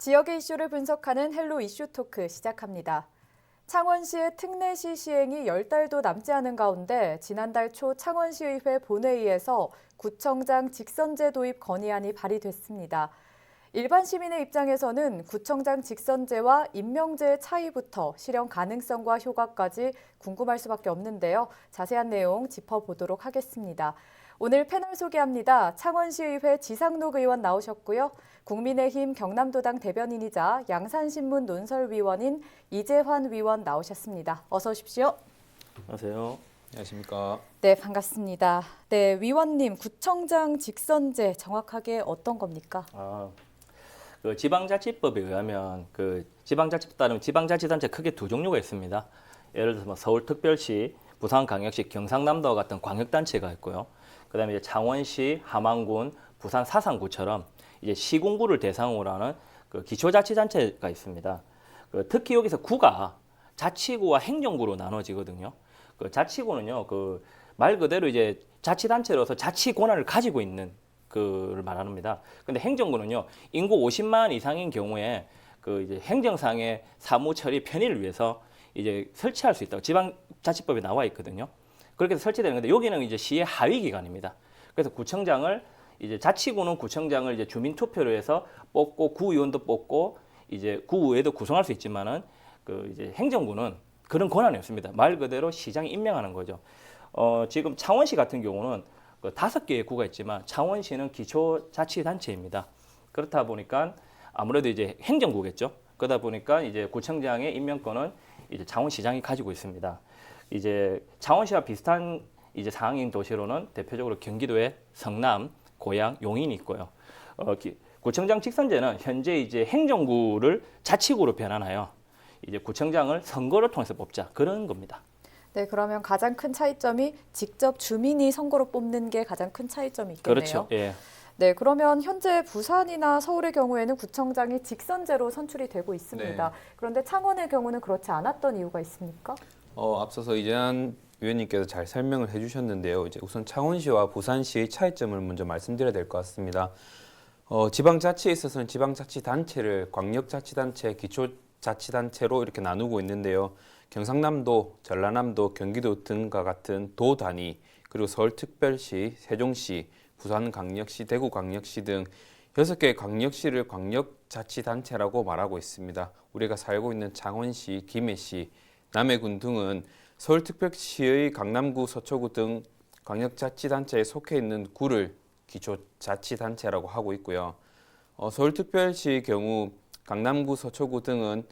지역의 이슈를 분석하는 헬로 이슈 토크 시작합니다. 창원시의 특례시 시행이 10달도 남지 않은 가운데 지난달 초 창원시의회 본회의에서 구청장 직선제 도입 건의안이 발의됐습니다. 일반 시민의 입장에서는 구청장 직선제와 임명제의 차이부터 실현 가능성과 효과까지 궁금할 수밖에 없는데요. 자세한 내용 짚어보도록 하겠습니다. 오늘 패널 소개합니다. 창원시의회 지상록 의원 나오셨고요. 국민의힘 경남도당 대변인이자 양산신문 논설위원인 이재환 위원 나오셨습니다. 어서 오십시오. 안녕하세요. 안녕하십니까. 네, 반갑습니다. 네, 위원님, 구청장 직선제 정확하게 어떤 겁니까? 그 지방자치법에 의하면 지방자치법 따르면 지방자치단체 크게 두 종류가 있습니다. 예를 들어서 서울특별시, 부산광역시, 경상남도와 같은 광역단체가 있고요. 그다음에 이제 창원시, 함안군, 부산 사상구처럼 이제 시군구를 대상으로 하는 그 기초자치단체가 있습니다. 특히 여기서 구가 자치구와 행정구로 나눠지거든요. 그 자치구는요, 그 말 그대로 이제 자치단체로서 자치 권한을 가지고 있는 그를 말합니다. 근데 행정구는요, 인구 50만 이상인 경우에 그 이제 행정상의 사무 처리 편의를 위해서 이제 설치할 수 있다고 지방자치법에 나와 있거든요. 그렇게 해서 설치되는 건데 여기는 이제 시의 하위 기관입니다. 그래서 구청장을 이제 자치구는 구청장을 이제 주민 투표로 해서 뽑고 구의원도 뽑고 이제 구의회도 구성할 수 있지만은 그 이제 행정구는 그런 권한이 없습니다. 말 그대로 시장이 임명하는 거죠. 지금 창원시 같은 경우는 그 5개의 구가 있지만 창원시는 기초자치단체입니다. 그렇다 보니까 아무래도 이제 행정구겠죠. 그러다 보니까 이제 구청장의 임명권은 이제 창원시장이 가지고 있습니다. 이제 창원시와 비슷한 이제 상황인 도시로는 대표적으로 경기도의 성남, 고양, 용인이 있고요. 구청장 직선제는 현재 이제 행정구를 자치구로 변환하여 이제 구청장을 선거를 통해서 뽑자 그런 겁니다. 네, 그러면 가장 큰 차이점이 직접 주민이 선거로 뽑는 게 가장 큰 차이점이 있겠네요. 그렇죠. 예. 네, 그러면 현재 부산이나 서울의 경우에는 구청장이 직선제로 선출이 되고 있습니다. 네. 그런데 창원의 경우는 그렇지 않았던 이유가 있습니까? 앞서서 이재한 위원님께서 잘 설명을 해주셨는데요. 이제 우선 창원시와 부산시의 차이점을 먼저 말씀드려야 될 것 같습니다. 지방자치에 있어서는 지방자치단체를 광역자치단체, 기초자치단체로 이렇게 나누고 있는데요. 경상남도, 전라남도, 경기도 등과 같은 도 단위, 그리고 서울특별시, 세종시, 부산광역시, 대구광역시 등 6개의 광역시를 광역자치단체라고 말하고 있습니다. 우리가 살고 있는 창원시, 김해시, 남해군 등은 서울특별시의 강남구, 서초구 등 광역자치단체에 속해 있는 구를 기초자치단체라고 하고 있고요. 서울특별시의 경우 강남구, 서초구 등은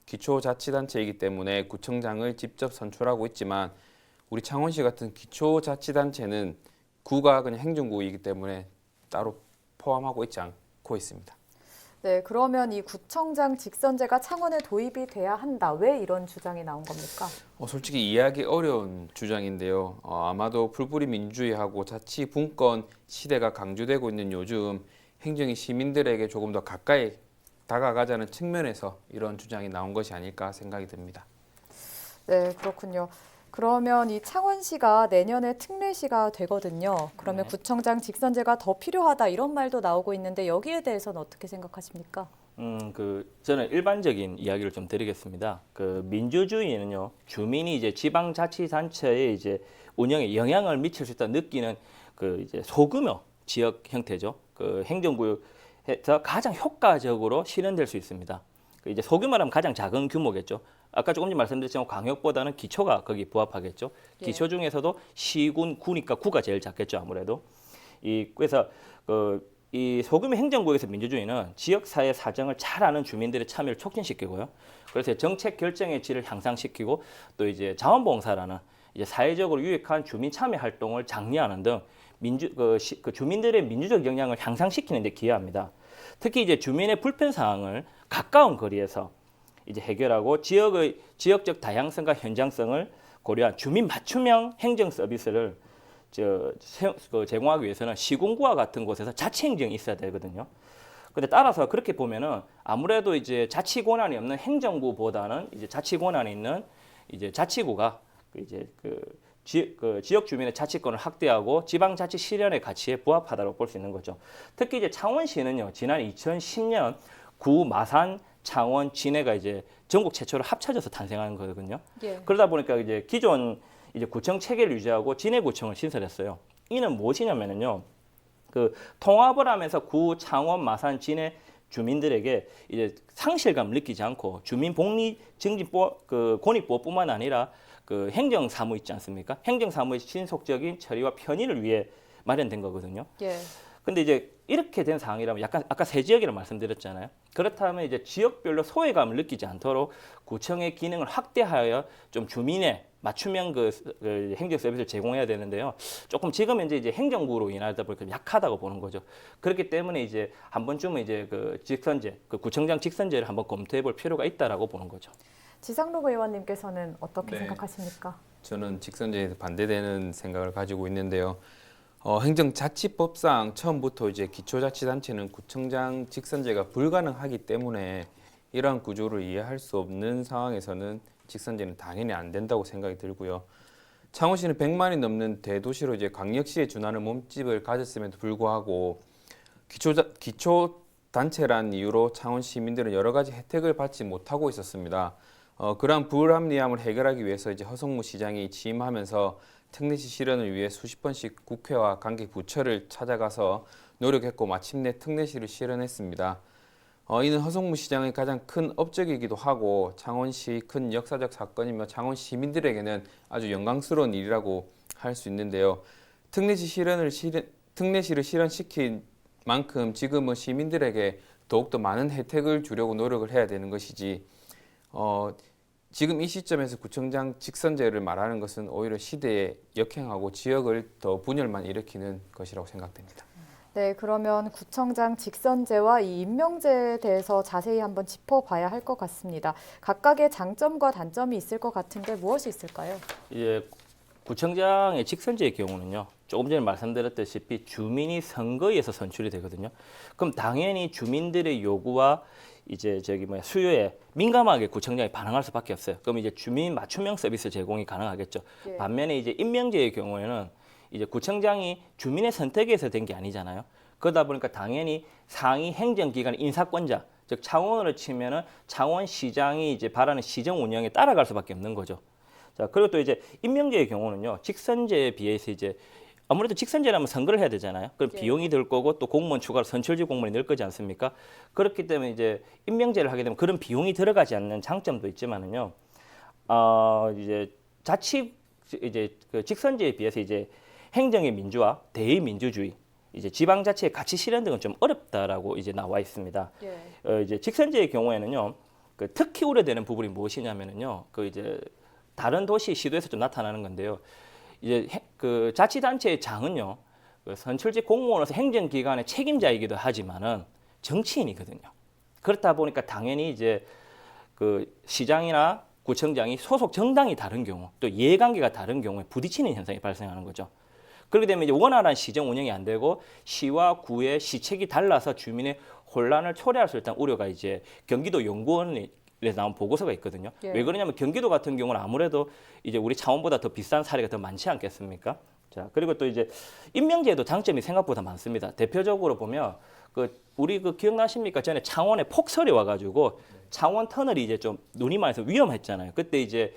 기초자치단체이기 때문에 구청장을 직접 선출하고 있지만 우리 창원시 같은 기초자치단체는 구가 그냥 행정구이기 때문에 따로 포함하고 있지 않고 있습니다. 네, 그러면 이 구청장 직선제가 창원에 도입이 돼야 한다. 왜 이런 주장이 나온 겁니까? 솔직히 이해하기 어려운 주장인데요. 아마도 풀뿌리 민주주의하고 자치 분권 시대가 강조되고 있는 요즘 행정이 시민들에게 조금 더 가까이 다가가자는 측면에서 이런 주장이 나온 것이 아닐까 생각이 듭니다. 네, 그렇군요. 그러면 이 창원시가 내년에 특례시가 되거든요. 그러면 네. 구청장 직선제가 더 필요하다 이런 말도 나오고 있는데 여기에 대해서는 어떻게 생각하십니까? 저는 일반적인 이야기를 좀 드리겠습니다. 그 민주주의는요, 주민이 이제 지방자치단체의 이제 운영에 영향을 미칠 수 있다 느끼는 그 이제 소규모 지역 형태죠. 그 행정구에서 가장 효과적으로 실현될 수 있습니다. 그 이제 소규모라면 가장 작은 규모겠죠. 아까 조금 전에 말씀드렸지만 광역보다는 기초가 거기 부합하겠죠. 예. 기초 중에서도 시군, 구니까 구가 제일 작겠죠, 아무래도. 그래서 이 소규모 행정구에서 민주주의는 지역사회 사정을 잘 아는 주민들의 참여를 촉진시키고요. 그래서 정책 결정의 질을 향상시키고 또 이제 자원봉사라는 이제 사회적으로 유익한 주민 참여 활동을 장려하는 등 주민들의 민주적 역량을 향상시키는 데 기여합니다. 특히 이제 주민의 불편 사항을 가까운 거리에서 이제 해결하고 지역적 다양성과 현장성을 고려한 주민 맞춤형 행정 서비스를 제공하기 위해서는 시군구와 같은 곳에서 자치 행정이 있어야 되거든요. 근데 따라서 그렇게 보면은 아무래도 이제 자치 권한이 없는 행정구보다는 이제 자치 권한이 있는 이제 자치구가 이제 지역 주민의 자치권을 확대하고 지방자치 실현의 가치에 부합하다고 볼 수 있는 거죠. 특히 이제 창원시는요, 지난 2010년 구, 마산, 창원, 진해가 이제 전국 최초로 합쳐져서 탄생한 거거든요. 예. 그러다 보니까 이제 기존 이제 구청 체계를 유지하고 진해구청을 신설했어요. 이는 무엇이냐면요, 그 통합을 하면서 구, 창원, 마산, 진해 주민들에게 이제 상실감을 느끼지 않고 주민 복리 증진법 권익보호뿐만 아니라 그 행정 사무 있지 않습니까? 행정 사무의 신속적인 처리와 편의를 위해 마련된 거거든요. 예. 근데 이제 이렇게 된 상황이라면 약간 아까 세 지역이라고 말씀드렸잖아요. 그렇다면 이제 지역별로 소외감을 느끼지 않도록 구청의 기능을 확대하여 좀 주민의 맞춤형 그 행정 서비스를 제공해야 되는데요. 조금 지금 현재 이제 행정부로 인하다 보니까 약하다고 보는 거죠. 그렇기 때문에 이제 한 번쯤은 이제 그 직선제, 그 구청장 직선제를 한번 검토해 볼 필요가 있다라고 보는 거죠. 지상록 의원님께서는 어떻게 네. 생각하십니까? 저는 직선제에 반대되는 생각을 가지고 있는데요. 행정자치법상 처음부터 이제 기초자치단체는 구청장 직선제가 불가능하기 때문에 이러한 구조를 이해할 수 없는 상황에서는 직선제는 당연히 안 된다고 생각이 들고요. 창원시는 100만이 넘는 대도시로 이제 광역시에 준하는 몸집을 가졌음에도 불구하고 기초단체란 이유로 창원 시민들은 여러 가지 혜택을 받지 못하고 있었습니다. 그러한 불합리함을 해결하기 위해서 이제 허성무 시장이 취임하면서 특례시 실현을 위해 수십 번씩 국회와 관계 부처를 찾아가서 노력했고 마침내 특례시를 실현했습니다. 이는 허성무 시장의 가장 큰 업적이기도 하고 창원시 큰 역사적 사건이며 창원 시민들에게는 아주 영광스러운 일이라고 할 수 있는데요. 특례시를 실현시킨 만큼 지금은 시민들에게 더욱더 많은 혜택을 주려고 노력을 해야 되는 것이지 지금 이 시점에서 구청장 직선제를 말하는 것은 오히려 시대에 역행하고 지역을 더 분열만 일으키는 것이라고 생각됩니다. 네, 그러면 구청장 직선제와 이 임명제에 대해서 자세히 한번 짚어봐야 할 것 같습니다. 각각의 장점과 단점이 있을 것 같은데 무엇이 있을까요? 이제 구청장의 직선제의 경우는요, 조금 전에 말씀드렸다시피 주민이 선거에서 선출이 되거든요. 그럼 당연히 주민들의 요구와 이제 수요에 민감하게 구청장이 반응할 수밖에 없어요. 그럼 이제 주민 맞춤형 서비스 제공이 가능하겠죠. 예. 반면에 이제 임명제의 경우에는 이제 구청장이 주민의 선택에서 된 게 아니잖아요. 그러다 보니까 당연히 상위 행정기관 인사권자, 즉 창원으로 치면은 창원시장이 이제 바라는 시정 운영에 따라갈 수밖에 없는 거죠. 자, 그리고 또 이제 임명제의 경우는요, 직선제에 비해서 이제 아무래도 직선제라면 선거를 해야 되잖아요. 그럼 예. 비용이 들 거고 또 공무원 추가로 선출직 공무원이 늘 거지 않습니까? 그렇기 때문에 이제 임명제를 하게 되면 그런 비용이 들어가지 않는 장점도 있지만은요. 이제 그 직선제에 비해서 이제 행정의 민주화, 대의 민주주의, 이제 지방자치의 가치 실현 등은 좀 어렵다라고 이제 나와 있습니다. 예. 이제 직선제의 경우에는요, 그 특히 우려되는 부분이 무엇이냐면은요, 그 이제 다른 도시 시도에서 좀 나타나는 건데요. 이제 그 자치단체의 장은요, 그 선출직 공무원으로서 행정기관의 책임자이기도 하지만은 정치인이거든요. 그렇다 보니까 당연히 이제 그 시장이나 구청장이 소속 정당이 다른 경우, 또 이해관계가 다른 경우에 부딪히는 현상이 발생하는 거죠. 그렇게 되면 이제 원활한 시정 운영이 안 되고 시와 구의 시책이 달라서 주민의 혼란을 초래할 수 있다는 우려가 이제 경기도 연구원에 나온 보고서가 있거든요. 예. 왜 그러냐면 경기도 같은 경우는 아무래도 이제 우리 창원보다 더 비싼 사례가 더 많지 않겠습니까? 자, 그리고 또 이제 임명제에도 장점이 생각보다 많습니다. 대표적으로 보면 우리 기억나십니까? 전에 창원에 폭설이 와가지고 창원 터널이 이제 좀 눈이 많이 해서 위험했잖아요. 그때 이제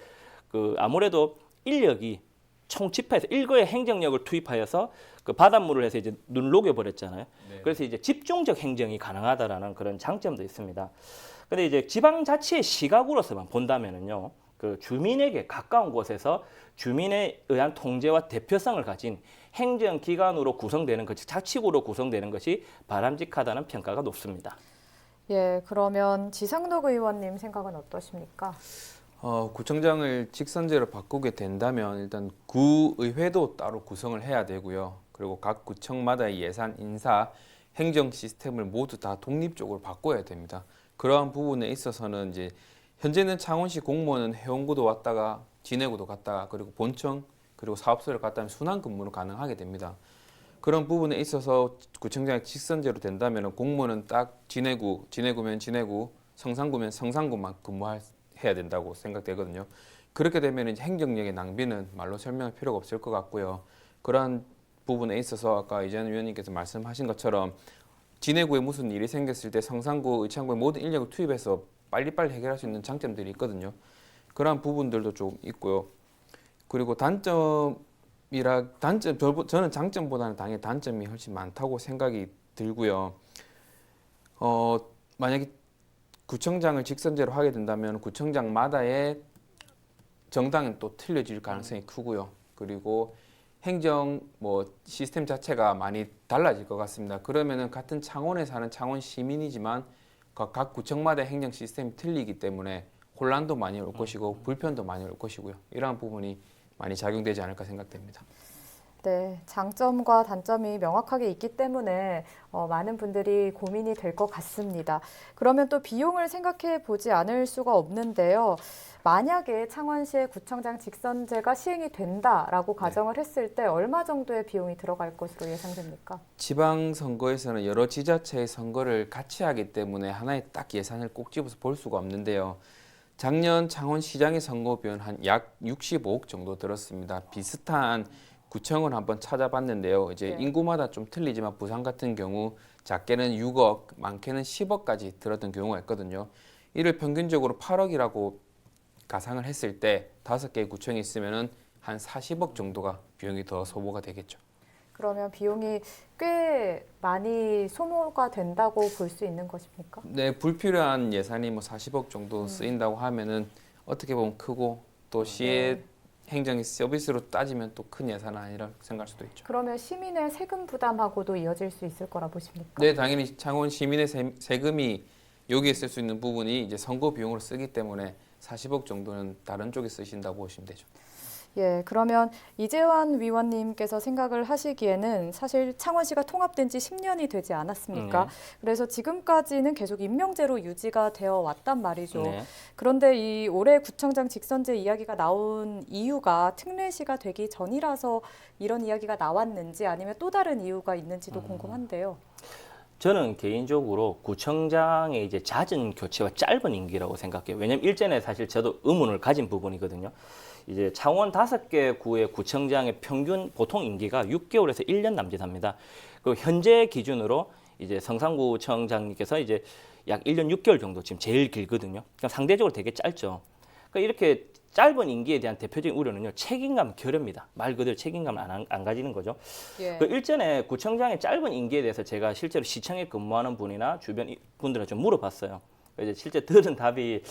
아무래도 인력이 총집합해서 일거의 행정력을 투입하여서 그 바닷물을 해서 이제 눈 녹여버렸잖아요. 네. 그래서 이제 집중적 행정이 가능하다라는 그런 장점도 있습니다. 근데 이제 지방자치의 시각으로서만 본다면은요, 그 주민에게 가까운 곳에서 주민에 의한 통제와 대표성을 가진 행정기관으로 구성되는 것이 자치구로 구성되는 것이 바람직하다는 평가가 높습니다. 예, 그러면 지상록 의원님 생각은 어떠십니까? 구청장을 직선제로 바꾸게 된다면 일단 구의회도 따로 구성을 해야 되고요. 그리고 각 구청마다의 예산, 인사, 행정 시스템을 모두 다 독립적으로 바꿔야 됩니다. 그러한 부분에 있어서는 이제 현재는 창원시 공무원은 해운구도 왔다가 진해구도 갔다가 그리고 본청 그리고 사업소를 갔다 하면 순환 근무로 가능하게 됩니다. 그런 부분에 있어서 구청장이 직선제로 된다면 공무원은 딱 진해구면 진해구, 성산구면 성산구만 해야 된다고 생각되거든요. 그렇게 되면 이제 행정력의 낭비는 말로 설명할 필요가 없을 것 같고요. 그러한 부분에 있어서 아까 이재현 위원님께서 말씀하신 것처럼 진해구에 무슨 일이 생겼을 때 성산구, 의창구에 모든 인력을 투입해서 빨리빨리 해결할 수 있는 장점들이 있거든요. 그러한 부분들도 좀 있고요. 그리고 저는 장점보다는 당연히 단점이 훨씬 많다고 생각이 들고요. 만약에 구청장을 직선제로 하게 된다면 구청장마다의 정당은 또 틀려질 가능성이 크고요. 그리고 행정 시스템 자체가 많이 달라질 것 같습니다. 그러면은 같은 창원에 사는 창원 시민이지만 각 구청마다 행정 시스템이 틀리기 때문에 혼란도 많이 올 것이고 불편도 많이 올 것이고요. 이러한 부분이 많이 작용되지 않을까 생각됩니다. 네, 장점과 단점이 명확하게 있기 때문에 많은 분들이 고민이 될 것 같습니다. 그러면 또 비용을 생각해 보지 않을 수가 없는데요. 만약에 창원시의 구청장 직선제가 시행이 된다라고 가정을 했을 때 얼마 정도의 비용이 들어갈 것으로 예상됩니까? 지방선거에서는 여러 지자체의 선거를 같이 하기 때문에 하나의 딱 예산을 꼭 집어서 볼 수가 없는데요. 작년 창원시장의 선거비는 한 약 65억 정도 들었습니다. 비슷한 구청을 한번 찾아봤는데요. 이제 네. 인구마다 좀 틀리지만 부산 같은 경우 작게는 6억, 많게는 10억까지 들었던 경우가 있거든요. 이를 평균적으로 8억이라고 가상을 했을 때 5개의 구청이 있으면은 한 40억 정도가 비용이 더 소모가 되겠죠. 그러면 비용이 꽤 많이 소모가 된다고 볼 수 있는 것입니까? 네, 불필요한 예산이 40억 정도 쓰인다고 하면은 어떻게 보면 크고 또 시의 행정의 서비스로 따지면 또 큰 예산은 아니라 생각할 수도 있죠. 그러면 시민의 세금 부담하고도 이어질 수 있을 거라 보십니까? 네, 당연히 창원 시민의 세금이 여기에 쓸 수 있는 부분이 이제 선거 비용으로 쓰기 때문에 40억 정도는 다른 쪽에 쓰신다고 보시면 되죠. 예, 그러면 이재환 위원님께서 생각을 하시기에는 사실 창원시가 통합된 지 10년이 되지 않았습니까? 그래서 지금까지는 계속 임명제로 유지가 되어 왔단 말이죠. 네. 그런데 이 올해 구청장 직선제 이야기가 나온 이유가 특례시가 되기 전이라서 이런 이야기가 나왔는지 아니면 또 다른 이유가 있는지도 궁금한데요. 저는 개인적으로 구청장의 이제 잦은 교체와 짧은 임기라고 생각해요. 왜냐하면 일전에 사실 저도 의문을 가진 부분이거든요. 이제 창원 5개 구의 구청장의 평균 보통 임기가 6개월에서 1년 남짓합니다. 그 현재 기준으로 이제 성산구청장님께서 이제 약 1년 6개월 정도 지금 제일 길거든요. 그러니까 상대적으로 되게 짧죠. 그러니까 이렇게 짧은 임기에 대한 대표적인 우려는요, 책임감 결여입니다. 말 그대로 책임감을 안 가지는 거죠. 예. 그 일전에 구청장의 짧은 임기에 대해서 제가 실제로 시청에 근무하는 분이나 주변 분들한테 좀 물어봤어요. 이제 실제 들은 답이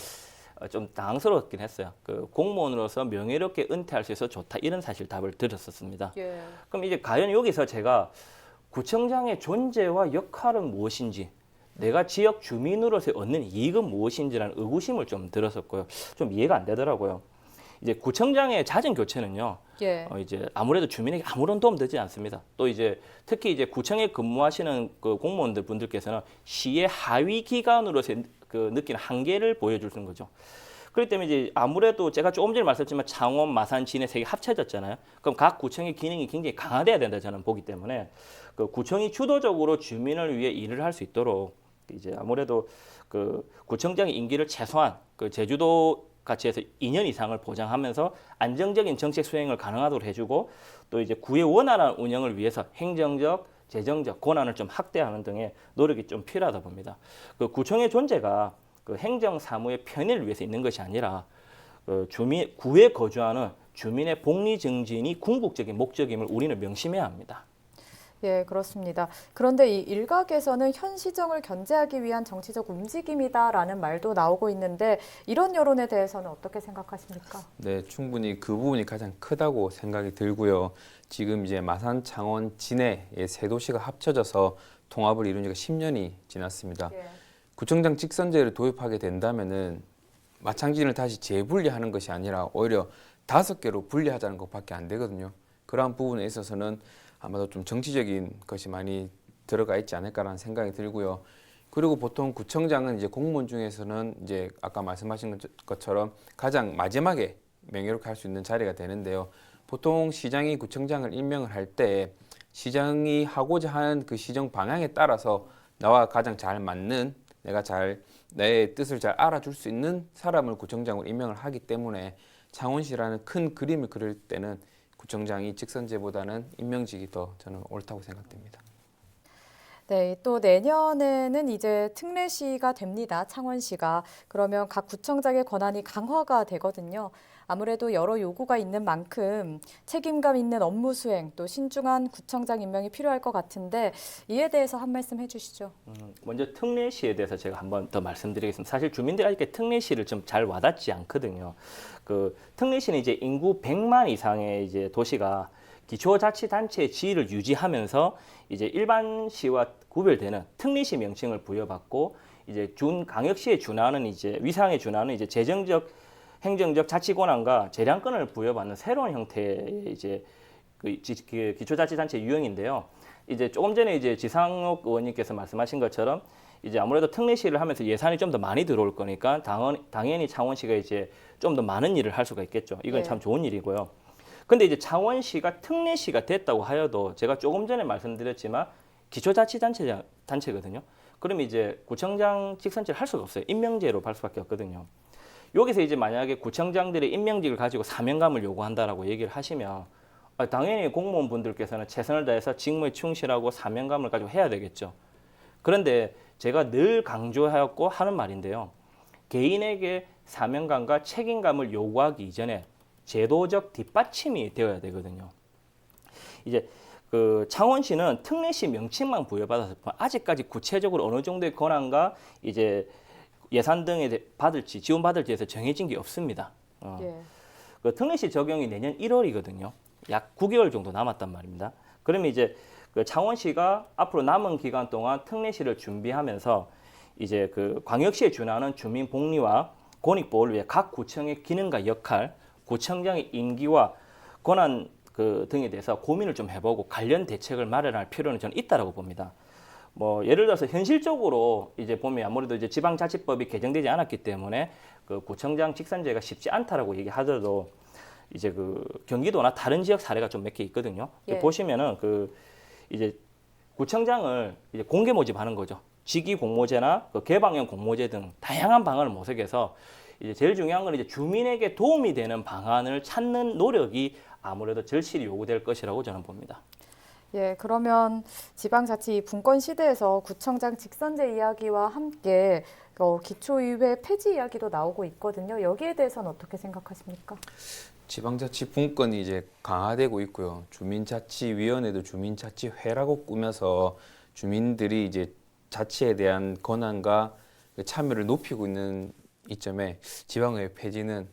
좀 당황스럽긴 했어요. 그 공무원으로서 명예롭게 은퇴할 수 있어서 좋다 이런 사실 답을 들었었습니다. 예. 그럼 이제 과연 여기서 제가 구청장의 존재와 역할은 무엇인지, 내가 지역 주민으로서 얻는 이익은 무엇인지라는 의구심을 좀 들었었고요. 좀 이해가 안 되더라고요. 이제 구청장의 잦은 교체는요. 예. 이제 아무래도 주민에게 아무런 도움 되지 않습니다. 또 이제 특히 이제 구청에 근무하시는 그 공무원들 분들께서는 시의 하위 기관으로서 그 느끼는 한계를 보여주는 거죠. 그렇기 때문에 이제 아무래도 제가 조금 전에 말씀드렸지만 창원, 마산, 진해 세 개 합쳐졌잖아요. 그럼 각 구청의 기능이 굉장히 강화돼야 된다 저는 보기 때문에 그 구청이 주도적으로 주민을 위해 일을 할 수 있도록 이제 아무래도 그 구청장의 임기를 최소한 그 제주도 같이 해서 2년 이상을 보장하면서 안정적인 정책 수행을 가능하도록 해주고 또 이제 구의 원활한 운영을 위해서 행정적, 재정적 권한을 좀 확대하는 등의 노력이 좀 필요하다 봅니다. 그 구청의 존재가 그 행정 사무의 편의를 위해서 있는 것이 아니라 그 구에 거주하는 주민의 복리 증진이 궁극적인 목적임을 우리는 명심해야 합니다. 예, 그렇습니다. 그런데 이 일각에서는 현 시정을 견제하기 위한 정치적 움직임이다라는 말도 나오고 있는데 이런 여론에 대해서는 어떻게 생각하십니까? 네, 충분히 그 부분이 가장 크다고 생각이 들고요. 지금 이제 마산, 창원, 진해의 세 도시가 합쳐져서 통합을 이룬 지가 10년이 지났습니다. 예. 구청장 직선제를 도입하게 된다면은 마창진을 다시 재분리하는 것이 아니라 오히려 5개로 분리하자는 것밖에 안 되거든요. 그러한 부분에 있어서는 아마도 좀 정치적인 것이 많이 들어가 있지 않을까라는 생각이 들고요. 그리고 보통 구청장은 이제 공무원 중에서는 이제 아까 말씀하신 것처럼 가장 마지막에 명예롭게 할 수 있는 자리가 되는데요. 보통 시장이 구청장을 임명을 할 때 시장이 하고자 하는 그 시정 방향에 따라서 나와 가장 잘 맞는 내 뜻을 잘 알아줄 수 있는 사람을 구청장으로 임명을 하기 때문에 창원시라는 큰 그림을 그릴 때는 구청장이 직선제보다는 임명직이 더 저는 옳다고 생각됩니다. 네, 또 내년에는 이제 특례시가 됩니다. 창원시가. 그러면 각 구청장의 권한이 강화가 되거든요. 아무래도 여러 요구가 있는 만큼 책임감 있는 업무 수행, 또 신중한 구청장 임명이 필요할 것 같은데 이에 대해서 한 말씀 해주시죠. 먼저 특례시에 대해서 제가 한번 더 말씀드리겠습니다. 사실 주민들이 아직 특례시를 좀 잘 와닿지 않거든요. 그 특례시는 이제 인구 100만 이상의 이제 도시가 기초자치단체의 지위를 유지하면서 이제 일반 시와 구별되는 특례시 명칭을 부여받고 이제 준광역시에 준하는 이제 위상에 준하는 이제 재정적, 행정적 자치 권한과 재량권을 부여받는 새로운 형태의 이제 그 기초자치단체 유형인데요. 이제 조금 전에 이제 지상욱 의원님께서 말씀하신 것처럼 이제 아무래도 특례시를 하면서 예산이 좀 더 많이 들어올 거니까 당연히 창원시가 이제 좀 더 많은 일을 할 수가 있겠죠. 이건 네. 참 좋은 일이고요. 근데 이제 창원시가 특례시가 됐다고 하여도 제가 조금 전에 말씀드렸지만 기초자치단체거든요. 그러면 이제 구청장 직선제를 할 수가 없어요. 임명제로 할 수밖에 없거든요. 여기서 이제 만약에 구청장들의 임명직을 가지고 사명감을 요구한다라고 얘기를 하시면 당연히 공무원분들께서는 최선을 다해서 직무에 충실하고 사명감을 가지고 해야 되겠죠. 그런데 제가 늘 강조하였고 하는 말인데요. 개인에게 사명감과 책임감을 요구하기 이전에 제도적 뒷받침이 되어야 되거든요. 이제 그 창원시는 특례시 명칭만 부여받아서 아직까지 구체적으로 어느 정도의 권한과 이제 예산 등에 받을지 지원받을지에서 정해진 게 없습니다. 예. 그 특례시 적용이 내년 1월이거든요. 약 9개월 정도 남았단 말입니다. 그러면 이제 그 창원시가 앞으로 남은 기간 동안 특례시를 준비하면서 이제 그 광역시에 준하는 주민 복리와 권익 보호를 위해 각 구청의 기능과 역할, 구청장의 임기와 권한 그 등에 대해서 고민을 좀 해보고 관련 대책을 마련할 필요는 저는 있다라고 봅니다. 뭐 예를 들어서 현실적으로 이제 보면 아무래도 이제 지방자치법이 개정되지 않았기 때문에 그 구청장 직선제가 쉽지 않다라고 얘기하더라도 이제 그 경기도나 다른 지역 사례가 좀 몇 개 있거든요. 예. 보시면은 그 이제 구청장을 이제 공개 모집하는 거죠. 직위 공모제나 그 개방형 공모제 등 다양한 방안을 모색해서 이제 제일 중요한 건 이제 주민에게 도움이 되는 방안을 찾는 노력이 아무래도 절실히 요구될 것이라고 저는 봅니다. 예, 그러면 지방자치 분권 시대에서 구청장 직선제 이야기와 함께 기초의회 폐지 이야기도 나오고 있거든요. 여기에 대해서는 어떻게 생각하십니까? 지방자치 분권이 이제 강화되고 있고요. 주민자치위원회도 주민자치회라고 꾸며서 주민들이 이제 자치에 대한 권한과 참여를 높이고 있는 이점에 지방의회 폐지는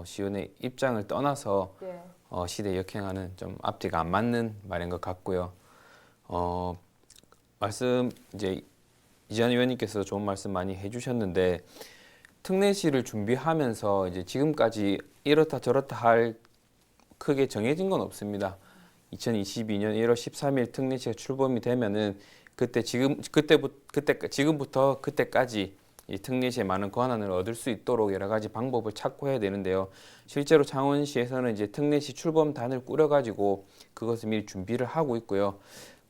시의원의 입장을 떠나서 예. 시대에 역행하는 좀 앞뒤가 안 맞는 말인 것 같고요. 말씀 이제 이재한 의원님께서 좋은 말씀 많이 해주셨는데 특례시를 준비하면서 이제 지금까지 이렇다 저렇다 할 크게 정해진 건 없습니다. 2022년 1월 13일 특례시가 출범이 되면은 지금부터 그때까지 이 특례시에 많은 권한을 얻을 수 있도록 여러 가지 방법을 찾고 해야 되는데요. 실제로 창원시에서는 이제 특례시 출범단을 꾸려가지고 그것을 미리 준비를 하고 있고요.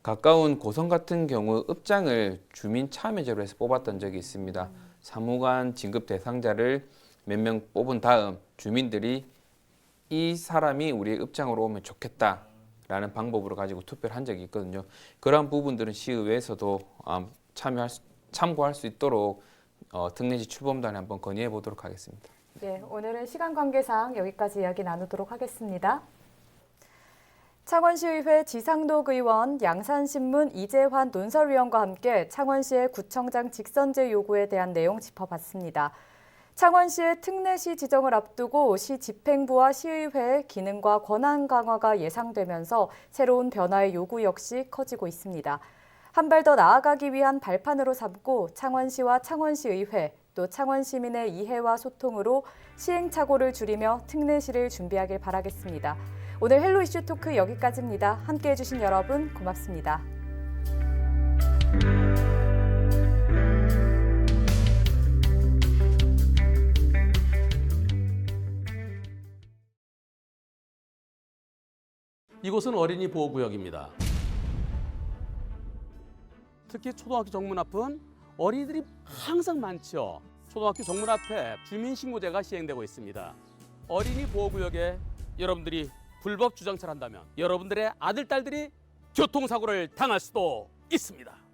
가까운 고성 같은 경우 읍장을 주민 참여제로 해서 뽑았던 적이 있습니다. 사무관 진급 대상자를 몇 명 뽑은 다음 주민들이 이 사람이 우리의 읍장으로 오면 좋겠다라는 방법으로 가지고 투표를 한 적이 있거든요. 그러한 부분들은 시의회에서도 참고할 수 있도록 특례시 출범단에 한번 건의해 보도록 하겠습니다. 네, 오늘은 시간 관계상 여기까지 이야기 나누도록 하겠습니다. 창원시의회 지상록 의원, 양산신문 이재환 논설위원과 함께 창원시의 구청장 직선제 요구에 대한 내용 짚어봤습니다. 창원시의 특례시 지정을 앞두고 시 집행부와 시의회의 기능과 권한 강화가 예상되면서 새로운 변화의 요구 역시 커지고 있습니다. 한 발 더 나아가기 위한 발판으로 삼고 창원시와 창원시의회, 또 창원시민의 이해와 소통으로 시행착오를 줄이며 특례시를 준비하길 바라겠습니다. 오늘 헬로 이슈 토크 여기까지입니다. 함께해 주신 여러분 고맙습니다. 이곳은 어린이 보호구역입니다. 특히 초등학교 정문 앞은 어린이들이 항상 많죠. 초등학교 정문 앞에 주민신고제가 시행되고 있습니다. 어린이 보호구역에 여러분들이 불법 주정차를 한다면 여러분들의 아들, 딸들이 교통사고를 당할 수도 있습니다.